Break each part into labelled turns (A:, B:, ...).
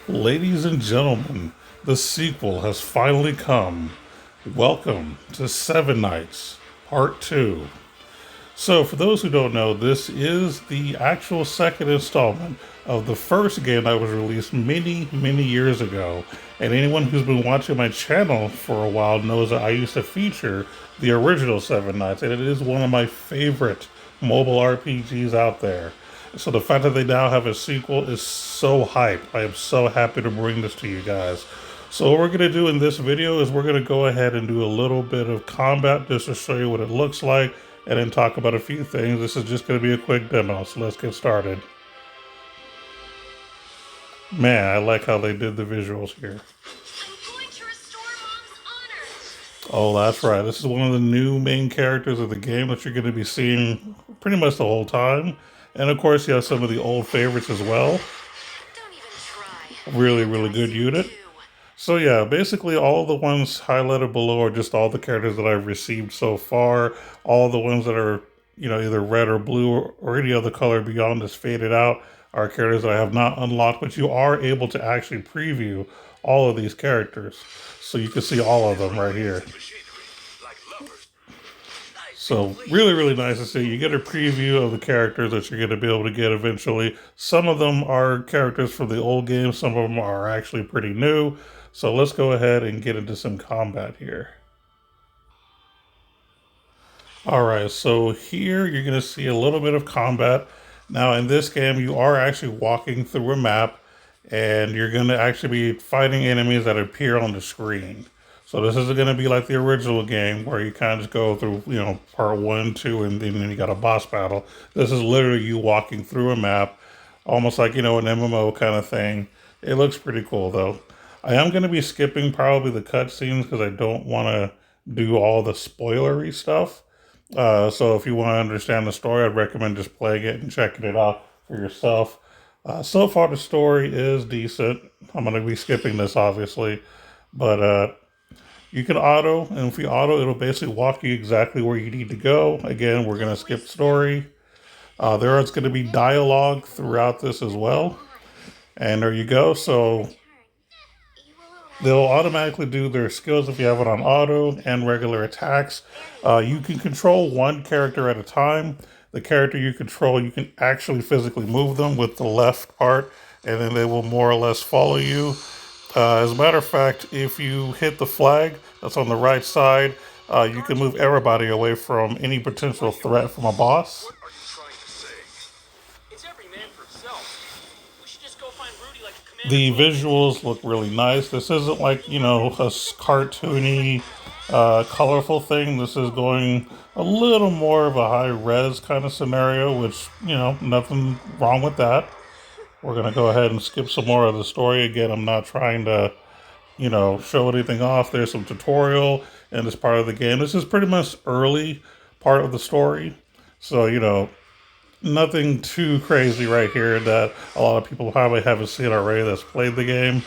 A: Ladies and gentlemen, the sequel has finally come. Welcome to Seven Nights, Part 2. So, for those who don't know, this is the actual second installment of the first game that was released many, many years ago. And anyone who's been watching my channel for a while knows that I used to feature the original Seven Nights, and it is one of my favorite mobile RPGs out there. So the fact that they now have a sequel is so hype. I am so happy to bring this to you guys. So what we're going to do in this video is we're going to go ahead and do a little bit of combat just to show you what it looks like and then talk about a few things. This is just going to be a quick demo, so let's get started. Man, I like how they did the visuals here. Oh, that's right. This is one of the new main characters of the game that you're going to be seeing pretty much the whole time. And of course, you have some of the old favorites as well. Really, really good unit. So yeah, basically all the ones highlighted below are just all the characters that I've received so far. All the ones that are, either red or blue or any other color beyond this faded out are characters that I have not unlocked, but you are able to actually preview all of these characters. So you can see all of them right here. So really, really nice to see. You get a preview of the characters that you're going to be able to get eventually. Some of them are characters from the old game. Some of them are actually pretty new. So let's go ahead and get into some combat here. All right, so here you're going to see a little bit of combat. Now in this game, you are actually walking through a map and you're going to actually be fighting enemies that appear on the screen. So this isn't going to be like the original game where you kind of just go through, part 1, 2, and then you got a boss battle. This is literally you walking through a map, almost like, an MMO kind of thing. It looks pretty cool though. I am going to be skipping probably the cutscenes because I don't want to do all the spoilery stuff. So if you want to understand the story, I'd recommend just playing it and checking it out for yourself. So far, the story is decent. I'm going to be skipping this, obviously. But you can auto, and if you auto, it'll basically walk you exactly where you need to go. Again, we're going to skip story. There is going to be dialogue throughout this as well. And there you go. So they'll automatically do their skills if you have it on auto and regular attacks. You can control one character at a time. The character you control, you can actually physically move them with the left part, and then they will more or less follow you. As a matter of fact, if you hit the flag that's on the right side, you can move everybody away from any potential threat from a boss. The visuals look really nice. This isn't like, a cartoony, colorful thing. This is going a little more of a high-res kind of scenario, which, nothing wrong with that. We're going to go ahead and skip some more of the story. Again, I'm not trying to, show anything off. There's some tutorial in this part of the game. This is pretty much early part of the story. So, nothing too crazy right here that a lot of people probably haven't seen already that's played the game.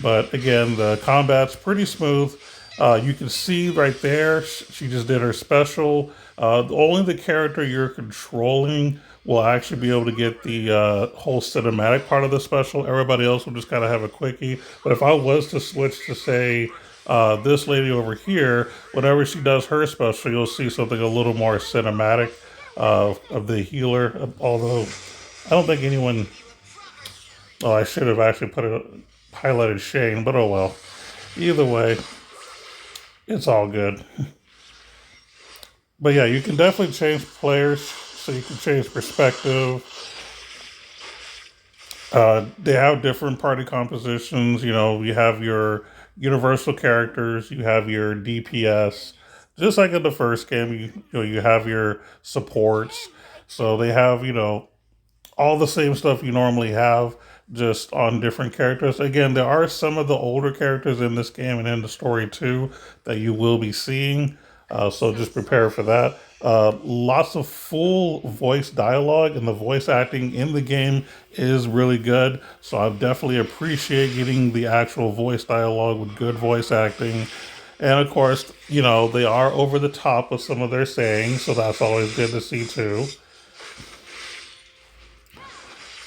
A: But again, the combat's pretty smooth. You can see right there, she just did her special. Only the character you're controlling will actually be able to get the whole cinematic part of the special. Everybody else will just kind of have a quickie. But if I was to switch to, say, this lady over here, whenever she does her special, you'll see something a little more cinematic of the healer. Although, I don't think anyone... Oh, I should have actually highlighted Shane, but oh well. Either way, it's all good. But yeah, you can definitely change players, so you can change perspective. They have different party compositions. You have your universal characters, you have your DPS. Just like in the first game, you have your supports. So they have, all the same stuff you normally have, just on different characters. Again, there are some of the older characters in this game and in the story too that you will be seeing. So just prepare for that. Lots of full voice dialogue, and the voice acting in the game is really good. So I definitely appreciate getting the actual voice dialogue with good voice acting. And of course, they are over the top with some of their sayings, so that's always good to see too.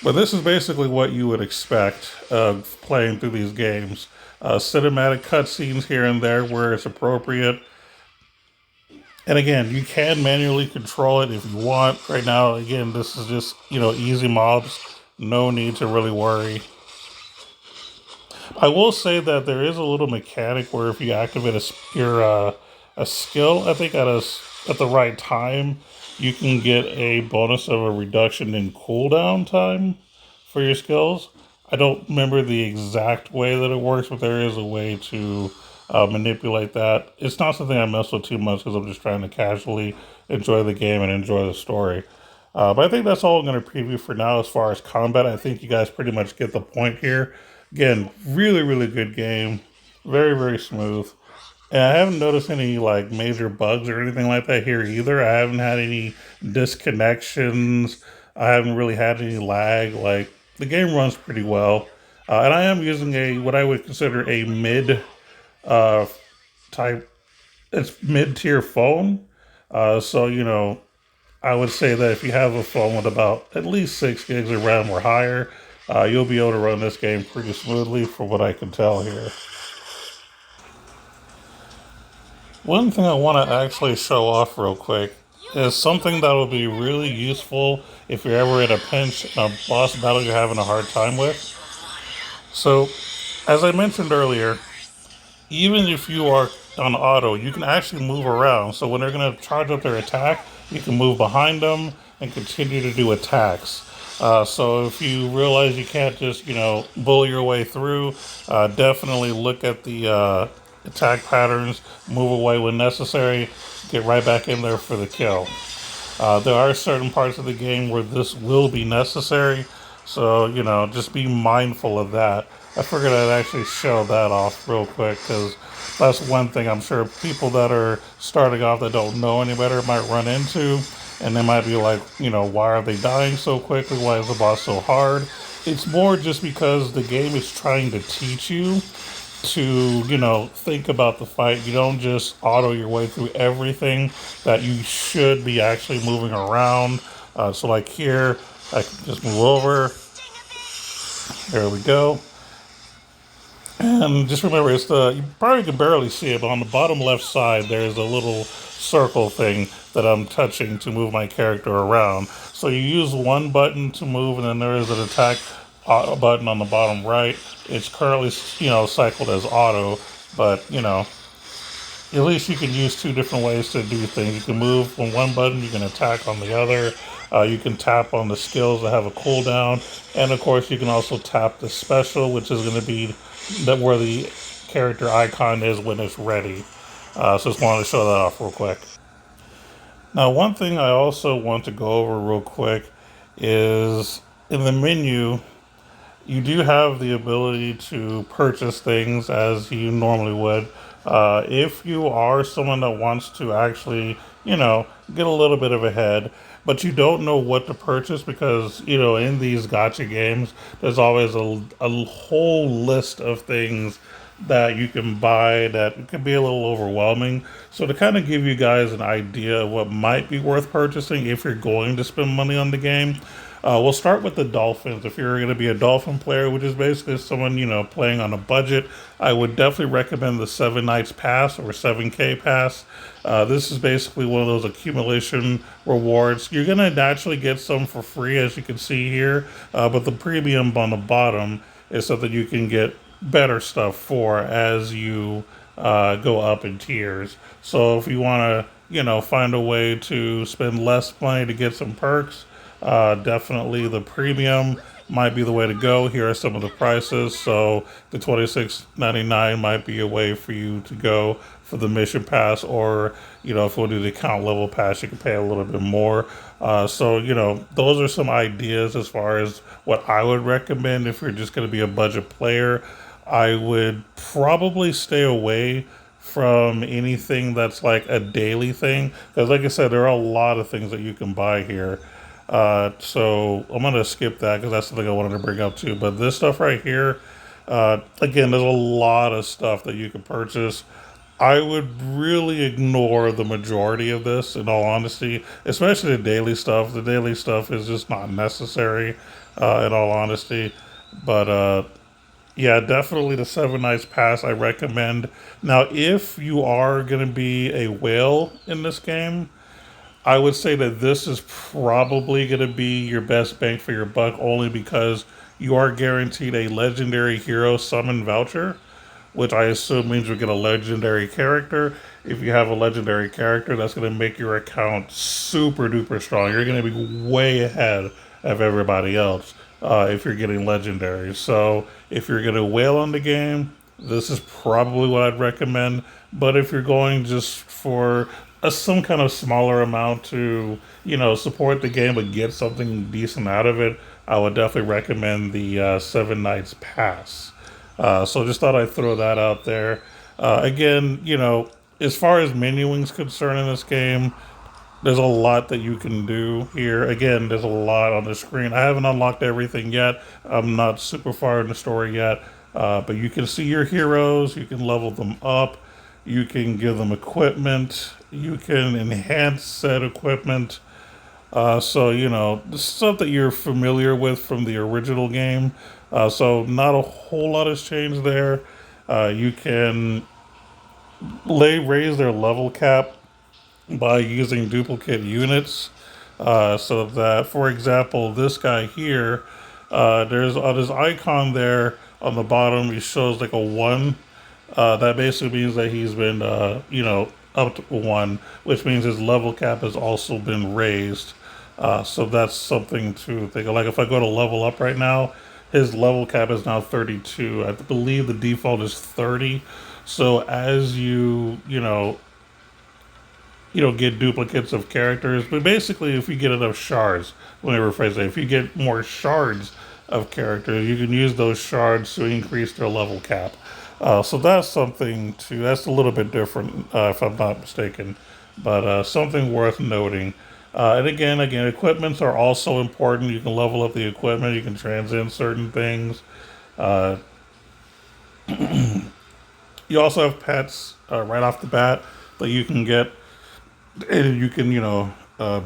A: But this is basically what you would expect of playing through these games. Cinematic cutscenes here and there where it's appropriate. And again, you can manually control it if you want. Right now, again, this is just, easy mobs. No need to really worry. I will say that there is a little mechanic where if you activate a skill, I think at the right time, you can get a bonus of a reduction in cooldown time for your skills. I don't remember the exact way that it works, but there is a way to manipulate that. It's not something I mess with too much because I'm just trying to casually enjoy the game and enjoy the story. But I think that's all I'm going to preview for now as far as combat. I think you guys pretty much get the point here. Again, really, really good game. Very, very smooth. And I haven't noticed any like major bugs or anything like that here either. I haven't had any disconnections. I haven't really had any lag. Like the game runs pretty well. And I am using a what I would consider a mid uh, type. It's mid tier phone. So I would say that if you have a phone with about at least 6 gigs of RAM or higher, you'll be able to run this game pretty smoothly from what I can tell here. One thing I want to actually show off real quick is something that will be really useful if you're ever in a pinch in a boss battle you're having a hard time with. So, as I mentioned earlier, even if you are on auto, you can actually move around. So when they're going to charge up their attack, you can move behind them and continue to do attacks. So if you realize you can't just, bully your way through, definitely look at the attack patterns, move away when necessary, get right back in there for the kill. There are certain parts of the game where this will be necessary, so, just be mindful of that. I figured I'd actually show that off real quick because that's one thing I'm sure people that are starting off that don't know any better might run into. And they might be like, why are they dying so quickly? Why is the boss so hard? It's more just because the game is trying to teach you to, think about the fight. You don't just auto your way through everything, that you should be actually moving around. So like here, I can just move over. There we go. And just remember, you probably can barely see it, but on the bottom left side, there's a little circle thing that I'm touching to move my character around. So you use one button to move, and then there is an attack button on the bottom right. It's currently, cycled as auto, but, at least you can use two different ways to do things. You can move on one button, you can attack on the other. You can tap on the skills that have a cooldown, and of course, you can also tap the special, which is going to be where the character icon is when it's ready. So just wanted to show that off real quick. Now, one thing I also want to go over real quick is in the menu, you do have the ability to purchase things as you normally would. If you are someone that wants to actually, get a little bit of a head, but you don't know what to purchase because, in these gacha games, there's always a whole list of things that you can buy that can be a little overwhelming. So to kind of give you guys an idea of what might be worth purchasing if you're going to spend money on the game, we'll start with the Dolphins. If you're going to be a Dolphin player, which is basically someone, playing on a budget, I would definitely recommend the 7 Nights Pass or 7K Pass. This is basically one of those accumulation rewards. You're going to naturally get some for free, as you can see here, but the premium on the bottom is something you can get better stuff for as you go up in tiers. So if you want to, find a way to spend less money to get some perks, definitely the premium might be the way to go. Here are some of the prices. So the $26.99 might be a way for you to go for the mission pass, or if we'll do the account level pass, you can pay a little bit more. So those are some ideas as far as what I would recommend if you're just going to be a budget player. I would probably stay away from anything that's like a daily thing, because like I said, there are a lot of things that you can buy here. So I'm going to skip that because that's something I wanted to bring up too. But this stuff right here, again, there's a lot of stuff that you can purchase. I would really ignore the majority of this, in all honesty, especially the daily stuff. The daily stuff is just not necessary. in all honesty. But yeah, definitely the 7 Nights Pass I recommend. Now, if you are going to be a whale in this game, I would say that this is probably going to be your best bang for your buck only because you are guaranteed a legendary hero summon voucher, which I assume means you get a legendary character. If you have a legendary character, that's going to make your account super duper strong. You're going to be way ahead of everybody else if you're getting legendary. So if you're going to whale on the game, this is probably what I'd recommend. But if you're going just for some kind of smaller amount to, support the game but get something decent out of it, I would definitely recommend the 7 Nights Pass. So just thought I'd throw that out there. Again, as far as menuing's concerned in this game, there's a lot that you can do here. Again, there's a lot on the screen. I haven't unlocked everything yet. I'm not super far in the story yet. But you can see your heroes. You can level them up. You can give them equipment. You can enhance said equipment. So, this is stuff that you're familiar with from the original game. So, not a whole lot has changed there. You can raise their level cap by using duplicate units. So that, for example, this guy here, there's on his icon there on the bottom, he shows like a 1. That basically means that he's been, up to 1, which means his level cap has also been raised. So that's something to think of. Like if I go to level up right now, his level cap is now 32. I believe the default is 30. So as get duplicates of characters, but basically, if you get enough shards, let me rephrase that. If you get more shards of characters, you can use those shards to increase their level cap. So that's that's a little bit different, if I'm not mistaken, but something worth noting. And again, equipments are also important. You can level up the equipment. You can transcend certain things. Uh, you also have pets right off the bat that you can get, and you can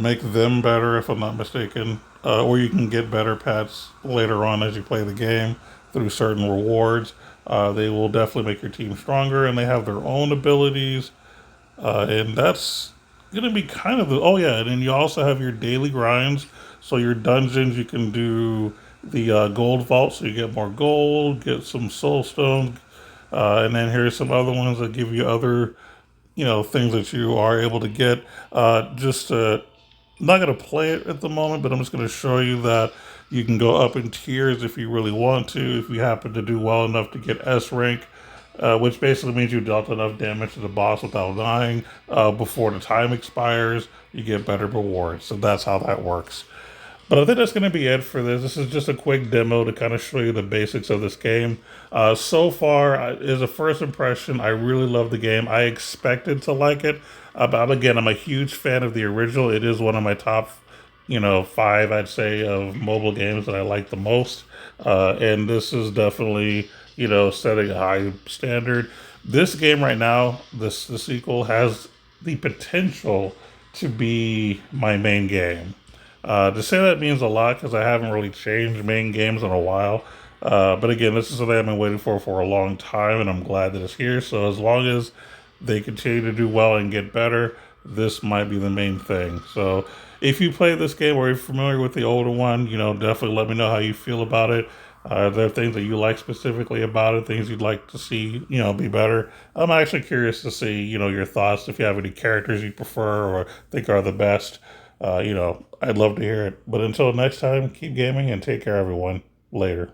A: make them better if I'm not mistaken, or you can get better pets later on as you play the game through certain rewards. They will definitely make your team stronger, and they have their own abilities, and that's gonna be kind of the. Oh yeah, and then you also have your daily grinds. So your dungeons, you can do the gold vault, so you get more gold, get some soul stones, and then here's some other ones that give you other things that you are able to get. Just I'm not going to play it at the moment, but I'm just going to show you that you can go up in tiers if you really want to. If you happen to do well enough to get S rank, which basically means you dealt enough damage to the boss without dying before the time expires, you get better rewards. So that's how that works. But I think that's going to be it for this. This is just a quick demo to kind of show you the basics of this game. So far, as a first impression, I really love the game. I expected to like it. But again, I'm a huge fan of the original. It is one of my top, 5, I'd say, of mobile games that I like the most. And this is definitely, setting a high standard. This game right now, the sequel, has the potential to be my main game. To say that means a lot because I haven't really changed main games in a while. But again, this is something I've been waiting for a long time, and I'm glad that it's here. So as long as they continue to do well and get better, this might be the main thing. So if you play this game or you're familiar with the older one, definitely let me know how you feel about it. Are there things that you like specifically about it, things you'd like to see, be better? I'm actually curious to see, your thoughts, if you have any characters you prefer or think are the best. I'd love to hear it. But until next time, keep gaming and take care, everyone. Later.